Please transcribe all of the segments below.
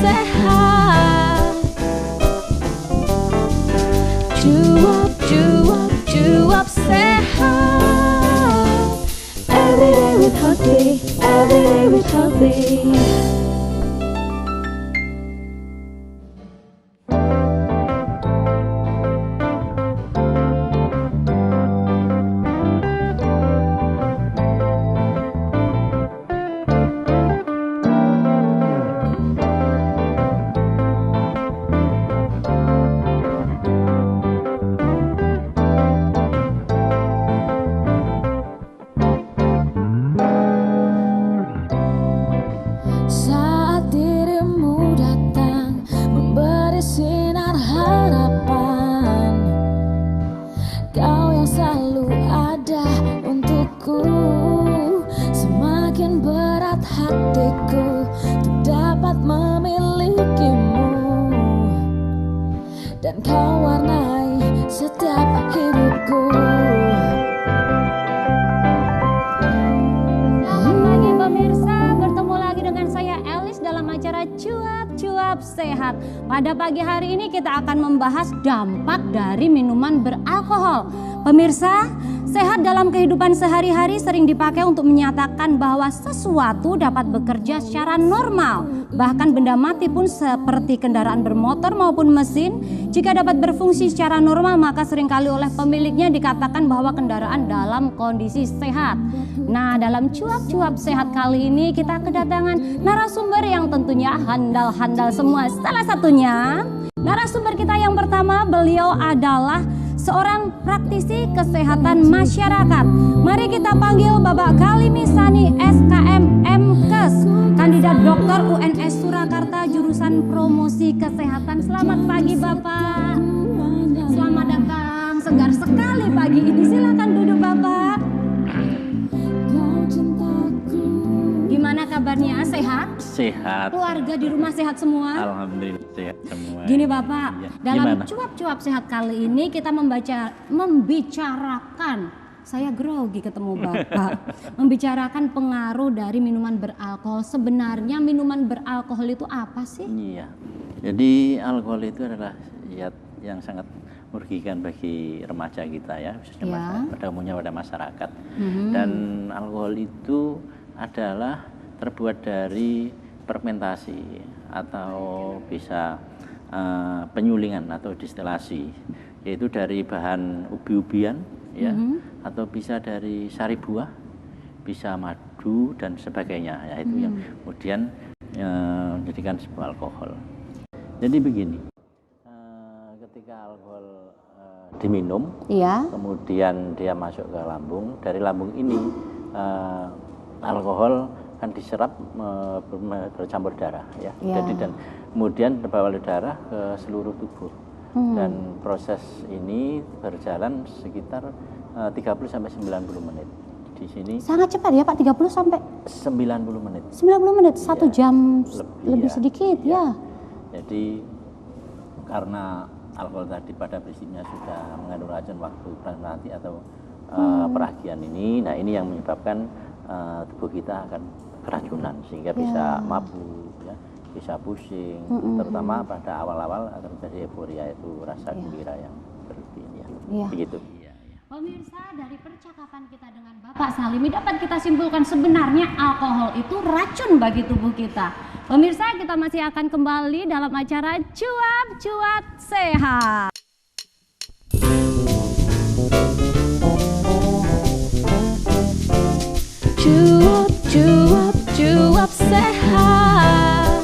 sehat. Cuap sehat. Every day with healthy, every day with healthy. Hatiku untuk dapat memilikimu, dan kau warnai setiap hidupku. Selamat pagi pemirsa, bertemu lagi dengan saya Elis dalam acara Cuap Sehat. Pada pagi hari ini kita akan membahas dampak dari minuman beralkohol. Pemirsa, sehat dalam kehidupan sehari-hari sering dipakai untuk menyatakan bahwa sesuatu dapat bekerja secara normal. Bahkan benda mati pun seperti kendaraan bermotor maupun mesin, jika dapat berfungsi secara normal maka seringkali oleh pemiliknya dikatakan bahwa kendaraan dalam kondisi sehat. Nah, dalam cuap sehat kali ini kita kedatangan narasumber yang tentunya handal-handal semua. Salah satunya narasumber kita yang pertama, beliau adalah seorang praktisi kesehatan masyarakat. Mari kita panggil Bapak Kalimisani SKM MKes, kandidat doktor UNS Surakarta jurusan promosi kesehatan. Selamat pagi Bapak. Selamat datang, segar sekali pagi ini. Silakan duduk Bapak. Gimana kabarnya? Sehat? Sehat. Keluarga di rumah sehat semua? Alhamdulillah sehat semua. Gini Bapak, ya. dalam Gimana? cuap sehat kali ini kita membicarakan, saya grogi ketemu Bapak, membicarakan pengaruh dari minuman beralkohol. Sebenarnya minuman beralkohol itu apa sih? Iya, jadi alkohol itu adalah zat yang sangat merugikan bagi remaja kita ya, khususnya pada umumnya pada masyarakat. Dan alkohol itu adalah terbuat dari fermentasi atau bisa penyulingan atau distilasi, yaitu dari bahan ubi-ubian ya, atau bisa dari sari buah, bisa madu dan sebagainya ya, itu yang kemudian menjadikan sebuah alkohol. Jadi begini, ketika alkohol diminum, kemudian dia masuk ke lambung, dari lambung ini alkohol akan diserap bercampur darah ya. Jadi dan kemudian terbawa oleh darah ke seluruh tubuh. Dan proses ini berjalan sekitar 30 sampai 90 menit. Di sini sangat cepat ya Pak, 30 sampai 90 menit. 90 menit, 1 jam lebih sedikit ya. Jadi karena alkohol tadi pada prinsipnya sudah mengandung racun waktu nanti atau peragian ini, nah ini yang menyebabkan tubuh kita akan keracunan sehingga bisa mabuk ya, bisa pusing, terutama pada awal-awal akan terjadi euforia, itu rasa gembira yang berlebih ya. Begitu. Pemirsa, dari percakapan kita dengan Bapak Salimi dapat kita simpulkan sebenarnya alkohol itu racun bagi tubuh kita. Pemirsa, kita masih akan kembali dalam acara Cuap Sehat. Cuap sehat.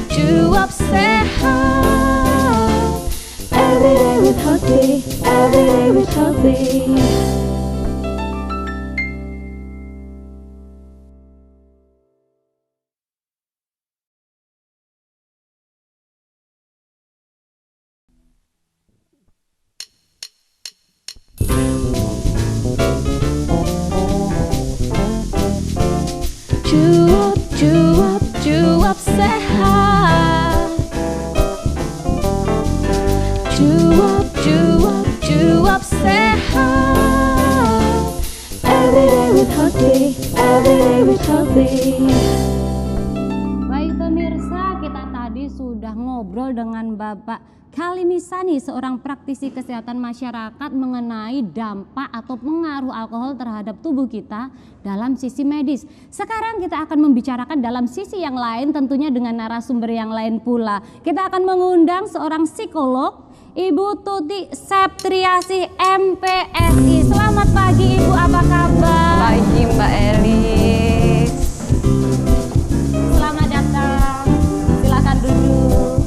Cuap sehat. Every day with healthy, every day with healthy. Cuap sehat. Cuap sehat. Every day with healthy, every every day with healthy. Baik pemirsa, kita tadi sudah ngobrol dengan Bapak Kalimisani, seorang praktisi kesehatan masyarakat mengenai dampak atau pengaruh alkohol terhadap tubuh kita dalam sisi medis. Sekarang kita akan membicarakan dalam sisi yang lain, tentunya dengan narasumber yang lain pula. Kita akan mengundang seorang psikolog, Ibu Tuti Septriasih MPSI. Selamat pagi Ibu, apa kabar? Pagi Mbak Elis. Selamat datang, silakan duduk.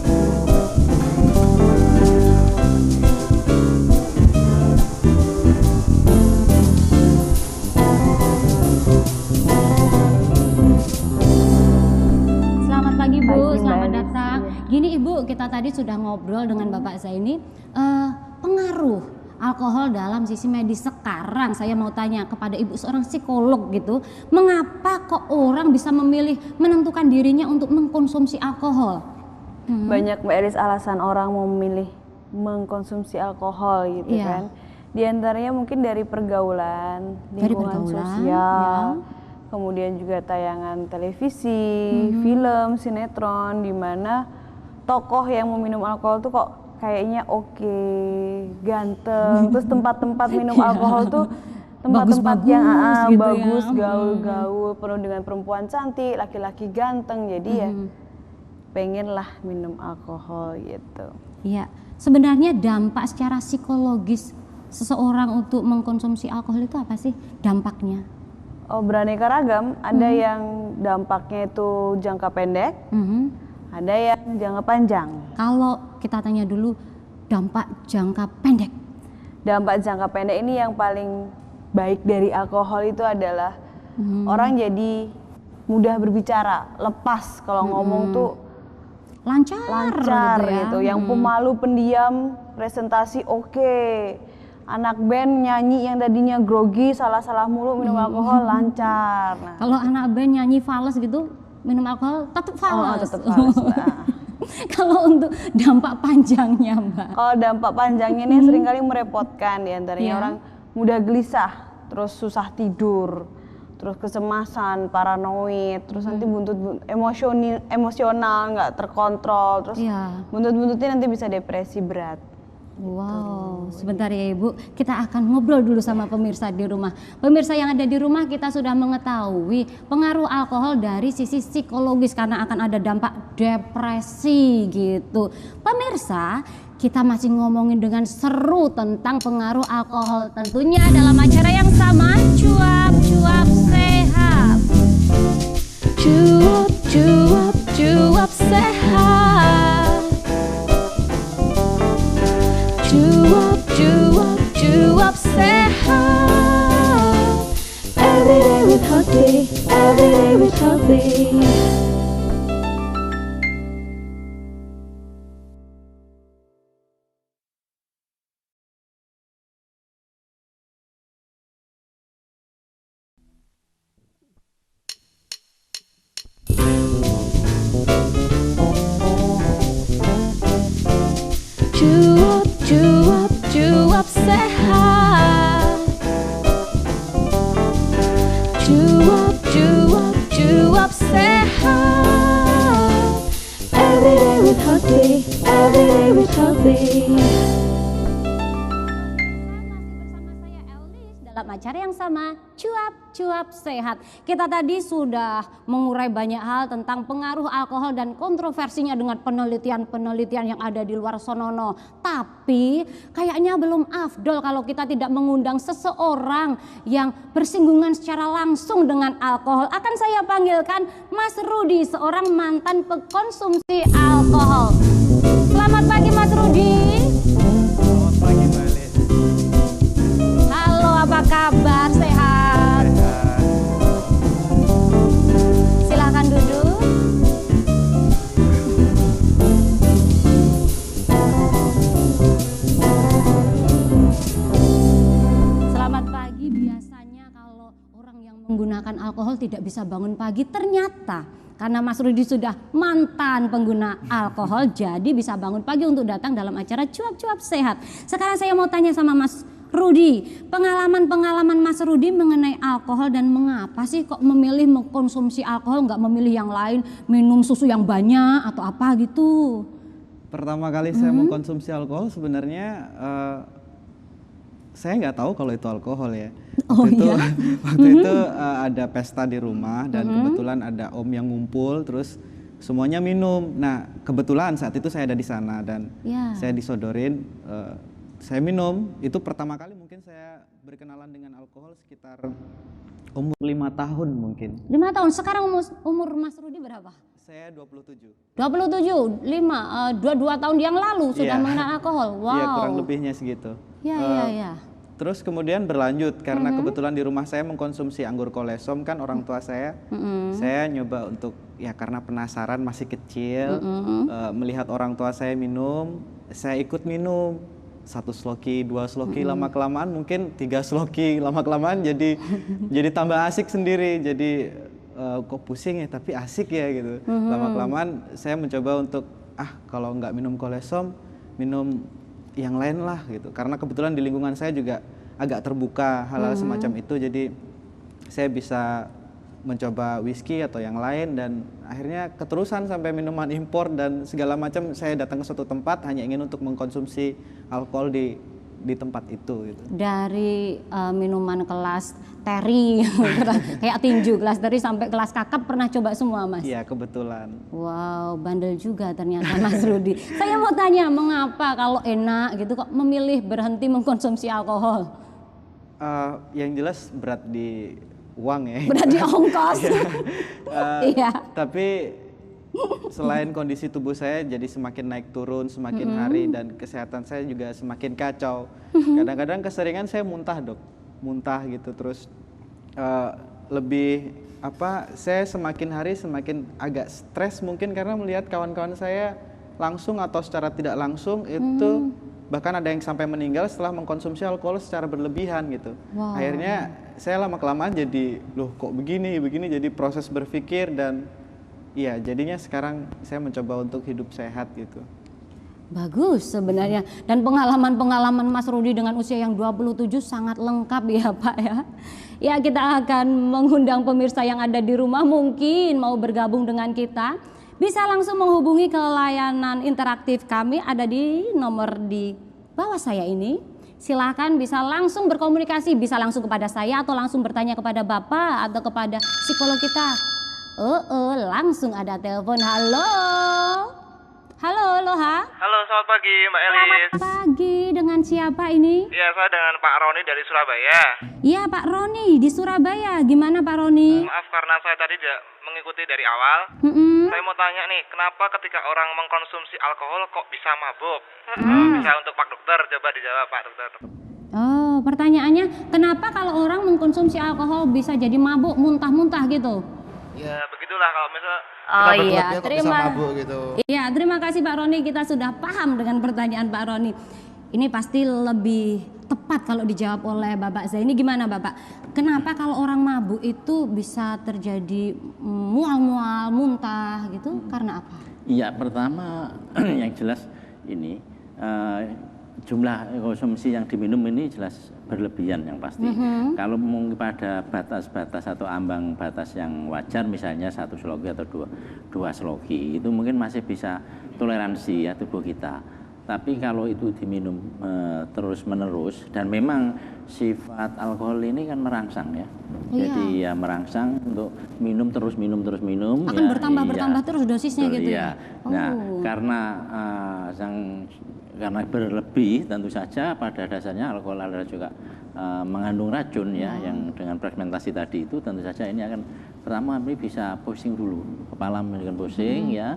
Selamat pagi Bu, Pagi, Mbak selamat Elis. datang. Gini Ibu, kita tadi sudah ngobrol dengan Bapak saya ini pengaruh alkohol dalam sisi medis. Sekarang saya mau tanya kepada Ibu seorang psikolog gitu, mengapa kok orang bisa memilih menentukan dirinya untuk mengkonsumsi alkohol? Banyak Mbak Elis alasan orang mau memilih mengkonsumsi alkohol gitu Iya. kan. Di antaranya mungkin dari pergaulan, Dari lingkungan pergaulan, sosial, ya. kemudian juga tayangan televisi, film, sinetron, di mana tokoh yang meminum alkohol tuh kok kayaknya oke, ganteng, terus tempat-tempat minum alkohol tuh tempat-tempat yang Bagus-bagus gitu ya. bagus, gaul-gaul, penuh dengan perempuan cantik, laki-laki ganteng, jadi ya pengen lah minum alkohol gitu. Iya, sebenarnya dampak secara psikologis seseorang untuk mengkonsumsi alkohol itu apa sih dampaknya? Oh, beraneka ragam, ada yang dampaknya itu jangka pendek, ada yang jangka panjang. Kalau kita tanya dulu dampak jangka pendek. Dampak jangka pendek ini yang paling baik dari alkohol itu adalah orang jadi mudah berbicara, lepas kalau ngomong tuh Lancar lancar ya. gitu. Yang pemalu, pendiam, presentasi oke. Anak band nyanyi yang tadinya grogi, salah-salah mulu minum alkohol lancar. Nah, Kalau anak band nyanyi fals gitu, minum alkohol tetap fals. tetap fals. Nah. Kalau untuk dampak panjangnya, Mbak. Kalau dampak panjangnya ini seringkali merepotkan, di antaranya Iya. orang mudah gelisah, terus susah tidur, terus kecemasan, paranoid, terus nanti buntut emosional nggak terkontrol, terus Iya. buntut-buntutnya nanti bisa depresi berat. Wow, sebentar ya Ibu, kita akan ngobrol dulu sama pemirsa di rumah. Pemirsa yang ada di rumah, kita sudah mengetahui pengaruh alkohol dari sisi psikologis karena akan ada dampak depresi gitu. Pemirsa, kita masih ngomongin dengan seru tentang pengaruh alkohol tentunya dalam acara yang sama, Cuap-Cuap Sehat. Cuap, cuap, cuap sehat. Cuap, cuap, cuap sehat. Every day with healthy, every day with healthy. Cuap, cuap, cuap sehat. Cuap, cuap, cuap sehat. Every day with healthy, every day with healthy. Masih bersama saya Elis dalam acara yang sama, Cuap-Cuap Sehat. Kita tadi sudah mengurai banyak hal tentang pengaruh alkohol dan kontroversinya dengan penelitian-penelitian yang ada di luar sonono. Tapi kayaknya belum afdol kalau kita tidak mengundang seseorang yang bersinggungan secara langsung dengan alkohol. Akan saya panggilkan Mas Rudi, seorang mantan pengkonsumsi alkohol. Selamat pagi Mas Rudi. Selamat pagi Mbak Elis. Halo, apa kabar? Sehat? Silakan duduk. Selamat pagi. Biasanya kalau orang yang menggunakan alkohol tidak bisa bangun pagi, ternyata karena Mas Rudi sudah mantan pengguna alkohol, jadi bisa bangun pagi untuk datang dalam acara Cuap-Cuap Sehat. Sekarang saya mau tanya sama Mas Rudi, pengalaman-pengalaman Mas Rudi mengenai alkohol dan mengapa sih kok memilih mengkonsumsi alkohol, nggak memilih yang lain, minum susu yang banyak atau apa gitu? Pertama kali saya mengkonsumsi alkohol sebenarnya saya nggak tahu kalau itu alkohol ya. Waktu itu ada pesta di rumah dan kebetulan ada om yang ngumpul, terus semuanya minum. Nah kebetulan saat itu saya ada di sana dan saya disodorin. Saya minum, itu pertama kali mungkin saya berkenalan dengan alkohol sekitar umur 5 tahun mungkin. 5 tahun, sekarang umur Mas Rudi berapa? Saya 27. 27, 22 tahun yang lalu sudah mengenal alkohol, wow. Iya kurang lebihnya segitu. Iya. Terus kemudian berlanjut, karena kebetulan di rumah saya mengkonsumsi anggur kolesom kan orang tua saya. Saya nyoba untuk, ya karena penasaran masih kecil, melihat orang tua saya minum, saya ikut minum. 1 sloki, 2 sloki, lama-kelamaan mungkin 3 sloki, lama-kelamaan jadi tambah asik sendiri. Jadi kok pusing ya, tapi asik ya gitu. Lama-kelamaan saya mencoba untuk, kalau nggak minum kolesom, minum yang lain lah gitu. Karena kebetulan di lingkungan saya juga agak terbuka hal-hal semacam itu, jadi saya bisa mencoba whisky atau yang lain dan akhirnya keterusan sampai minuman impor dan segala macam. Saya datang ke suatu tempat hanya ingin untuk mengkonsumsi alkohol di tempat itu gitu. Dari minuman kelas teri kayak tinju kelas teri sampai kelas kakap pernah coba semua Mas? Iya kebetulan. Wow, bandel juga ternyata Mas Rudi. Saya mau tanya, mengapa kalau enak gitu kok memilih berhenti mengkonsumsi alkohol? Yang jelas berat di uang ya. Berat di ongkos. Iya. Tapi selain kondisi tubuh saya jadi semakin naik turun semakin hari dan kesehatan saya juga semakin kacau. Kadang-kadang keseringan saya muntah dok, muntah gitu terus saya semakin hari semakin agak stres mungkin karena melihat kawan-kawan saya langsung atau secara tidak langsung itu bahkan ada yang sampai meninggal setelah mengkonsumsi alkohol secara berlebihan gitu. Wow. Akhirnya saya lama-kelamaan jadi loh kok begini jadi proses berpikir dan iya jadinya sekarang saya mencoba untuk hidup sehat gitu. Bagus sebenarnya, dan pengalaman-pengalaman Mas Rudi dengan usia yang 27 sangat lengkap ya Pak ya. Ya kita akan mengundang pemirsa yang ada di rumah mungkin mau bergabung dengan kita. Bisa langsung menghubungi ke layanan interaktif kami ada di nomor di bawah saya ini. Silakan bisa langsung berkomunikasi, bisa langsung kepada saya atau langsung bertanya kepada Bapak atau kepada psikolog kita. Langsung ada telepon. Halo Loha. Halo, selamat pagi Mbak Elis. Selamat pagi, dengan siapa ini? Iya, saya dengan Pak Roni dari Surabaya. Iya Pak Roni di Surabaya, gimana Pak Roni? Maaf karena saya tadi tidak mengikuti dari awal. Saya mau tanya nih, kenapa ketika orang mengkonsumsi alkohol kok bisa mabuk? Bisa untuk Pak Dokter, coba dijawab Pak Dokter. Oh, pertanyaannya kenapa kalau orang mengkonsumsi alkohol bisa jadi mabuk, muntah-muntah gitu? Ya begitulah kalau misal Oh iya, gitu. Iya, terima kasih Pak Roni, kita sudah paham dengan pertanyaan Pak Roni. Ini pasti lebih tepat kalau dijawab oleh Bapak Zaini. Gimana Bapak? Kenapa kalau orang mabuk itu bisa terjadi mual-mual, muntah gitu? Karena apa? Iya, pertama yang jelas ini jumlah konsumsi yang diminum ini jelas berlebihan yang pasti. Kalau mungkin pada batas-batas atau ambang batas yang wajar, misalnya 1 sloki atau 2 sloki, itu mungkin masih bisa toleransi ya tubuh kita. Tapi kalau itu diminum terus-menerus dan memang sifat alkohol ini kan merangsang ya. Jadi ya merangsang untuk minum terus minum. Akan bertambah terus dosisnya gitu ya. Nah, karena berlebih tentu saja pada dasarnya alkohol adalah juga mengandung racun ya, yang dengan fragmentasi tadi itu tentu saja ini akan pertama bisa pusing dulu, kepala menjadikan pusing ya,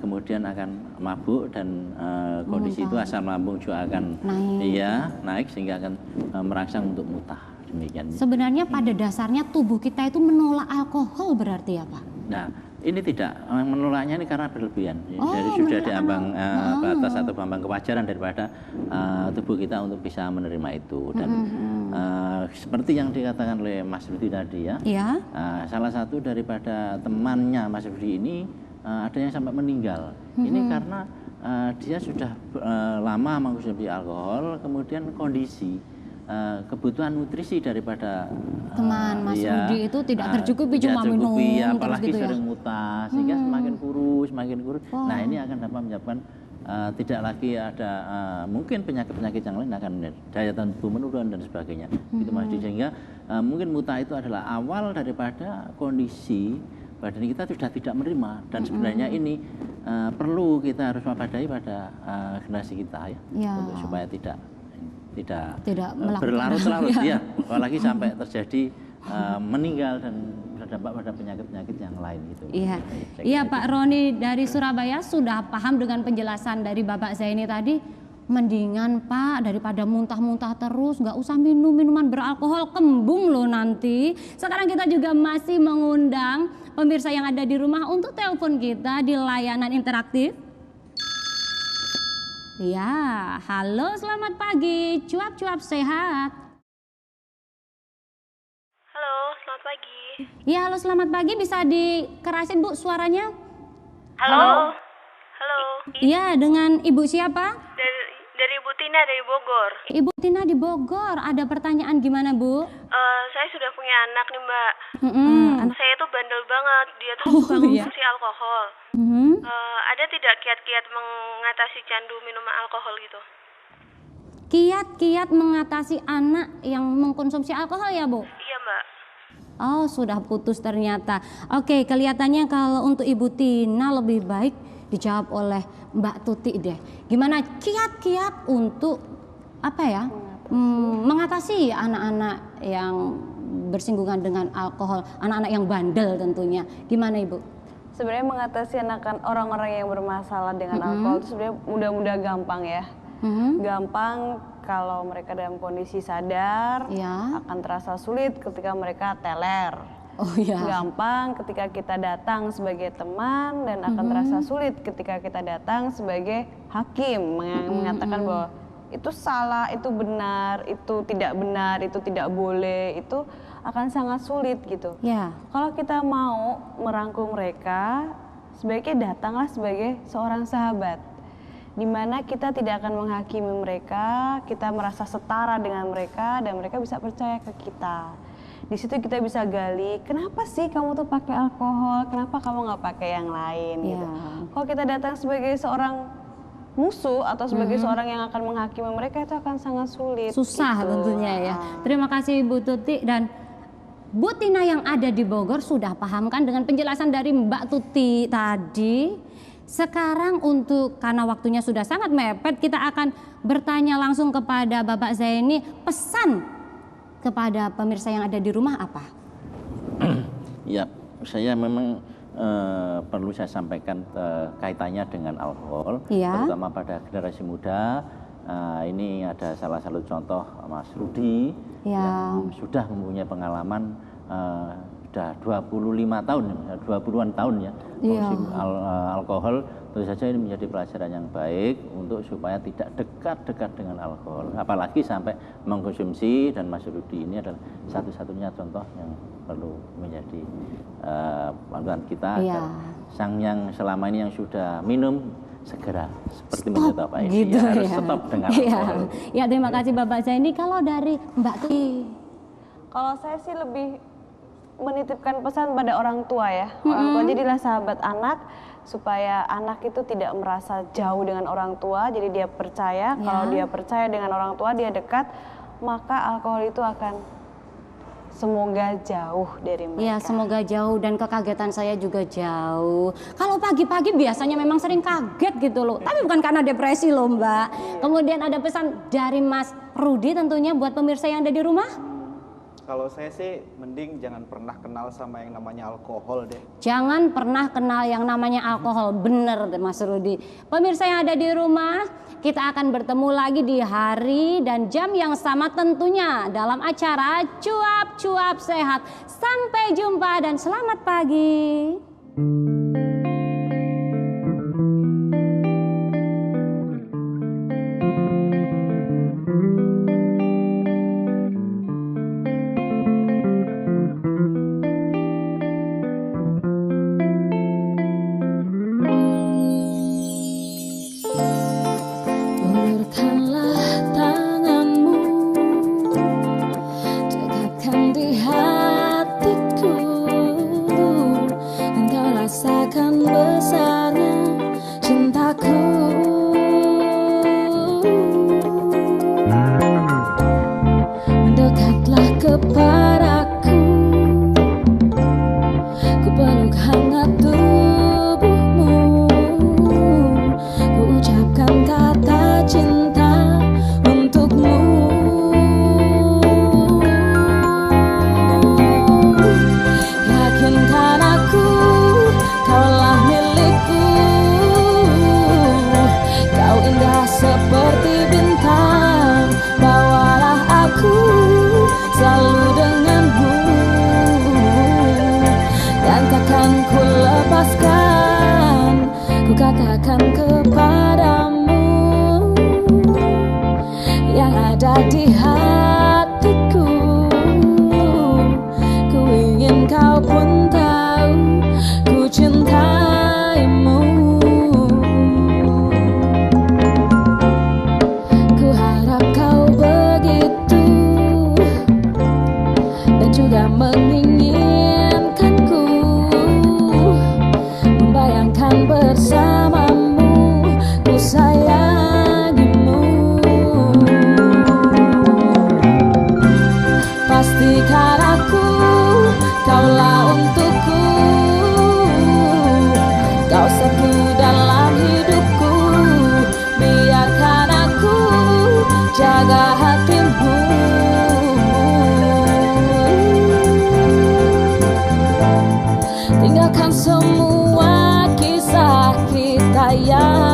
kemudian akan mabuk dan kondisi itu asam lambung juga akan naik sehingga akan merangsang untuk muntah, demikian. Sebenarnya pada dasarnya tubuh kita itu menolak alkohol berarti ya Pak? Nah, ini tidak, menolaknya ini karena berlebihan. Jadi sudah di ambang batas atau ambang kewajaran daripada tubuh kita untuk bisa menerima itu. Dan seperti yang dikatakan oleh Mas Rudi tadi ya, salah satu daripada temannya Mas Rudi ini ada yang sampai meninggal. Ini karena dia sudah lama mengkonsumsi alkohol, kemudian kondisi kebutuhan nutrisi daripada teman Mas ya, Rudi itu tidak tercukupi cuma minum ya, terus apalagi gitu ya. sering mutas sehingga semakin kurus. Nah ini akan dapat menyebabkan tidak lagi ada mungkin penyakit-penyakit yang lain akan daya tahan tubuh menurun dan sebagainya. Itu Mas Rudi, sehingga mungkin muta itu adalah awal daripada kondisi badan kita sudah tidak menerima, dan sebenarnya ini perlu kita harus waspadai pada generasi kita ya. Untuk supaya tidak berlarut-larut ya, apalagi sampai terjadi meninggal dan berdampak pada penyakit-penyakit yang lain gitu. Iya, iya Pak Roni dari Surabaya sudah paham dengan penjelasan dari Bapak Zaini tadi. Mendingan Pak daripada muntah-muntah terus, nggak usah minum minuman beralkohol, kembung loh nanti. Sekarang kita juga masih mengundang pemirsa yang ada di rumah untuk telepon kita di layanan interaktif. Ya, halo selamat pagi, cuap-cuap sehat. Halo, selamat pagi. Ya, halo selamat pagi, bisa dikerasin Bu suaranya? Halo. Halo. Iya, dengan Ibu siapa? Dari Ibu Tina dari Bogor. Ibu Tina di Bogor, ada pertanyaan gimana Bu? Saya sudah punya anak nih Mbak. Anak saya itu bandel banget, dia tuh suka konsumsi alkohol. Ada tidak kiat-kiat mengatasi candu minuman alkohol gitu? Kiat-kiat mengatasi anak yang mengkonsumsi alkohol ya Bu? Iya Mbak. Oh sudah putus ternyata. Oke, kelihatannya kalau untuk Ibu Tina lebih baik dijawab oleh Mbak Tuti deh. Gimana kiat-kiat untuk apa ya mengatasi anak-anak yang bersinggungan dengan alkohol, anak-anak yang bandel tentunya. Gimana Ibu? Sebenarnya mengatasi orang-orang yang bermasalah dengan alkohol itu sebenarnya mudah-mudah gampang ya. Gampang kalau mereka dalam kondisi sadar, akan terasa sulit ketika mereka teler. Gampang ketika kita datang sebagai teman, dan akan terasa sulit ketika kita datang sebagai hakim mengatakan bahwa itu salah, itu benar, itu tidak benar, itu tidak boleh, itu akan sangat sulit gitu. Kalau kita mau merangkul mereka, sebaiknya datanglah sebagai seorang sahabat, di mana kita tidak akan menghakimi mereka, kita merasa setara dengan mereka, dan mereka bisa percaya ke kita. Di situ kita bisa gali, kenapa sih kamu tuh pakai alkohol, kenapa kamu nggak pakai yang lain gitu. Kalau kita datang sebagai seorang musuh atau sebagai seorang yang akan menghakimi mereka, itu akan sangat sulit. Susah gitu. tentunya ya. Terima kasih Ibu Tuti, dan Bu Tina yang ada di Bogor sudah pahamkan dengan penjelasan dari Mbak Tuti tadi. Sekarang karena waktunya sudah sangat mepet, kita akan bertanya langsung kepada Bapak Zaini, pesan kepada pemirsa yang ada di rumah apa? Ya, saya memang perlu saya sampaikan kaitannya dengan alkohol, terutama pada generasi muda. Ini ada salah satu contoh Mas Rudi yang sudah mempunyai pengalaman sudah 25 tahun, 20-an tahun ya konsumsi alkohol. Tentu saja ini menjadi pelajaran yang baik untuk supaya tidak dekat-dekat dengan alkohol, apalagi sampai mengkonsumsi. Dan Mas Rudi ini adalah satu-satunya contoh yang perlu menjadi panduan kita agar sang yang selama ini yang sudah minum segera seperti menurut Bapak ini harus stop dengan alkohol. Ya, terima kasih Bapak Zaini. Kalau dari Mbak Tuti? Kalau saya sih lebih menitipkan pesan pada orang tua ya. Orang tua jadilah sahabat anak, supaya anak itu tidak merasa jauh dengan orang tua. Jadi dia percaya, kalau dia percaya dengan orang tua, dia dekat, maka alkohol itu akan semoga jauh dari mereka. Ya, semoga jauh, dan kekagetan saya juga jauh. Kalau pagi-pagi biasanya memang sering kaget gitu loh, tapi bukan karena depresi loh Mbak. Kemudian ada pesan dari Mas Rudi tentunya buat pemirsa yang ada di rumah. Kalau saya sih mending jangan pernah kenal sama yang namanya alkohol deh. Jangan pernah kenal yang namanya alkohol, bener Mas Rudi. Pemirsa yang ada di rumah, kita akan bertemu lagi di hari dan jam yang sama tentunya dalam acara Cuap-Cuap Sehat. Sampai jumpa dan selamat pagi. Ulurkanlah tanganmu katakan kepadamu yang ada di hatiku. Ku ingin kau pun tahu ku cintaimu. Ku harap kau begitu dan juga menginginkanku membayangkan bersamamu, ku sayangimu. Pastikan aku, kaulah untukku, kau satu dalam hidupku. Biarkan aku jaga hatimu. Tinggalkan semua kisah kita yang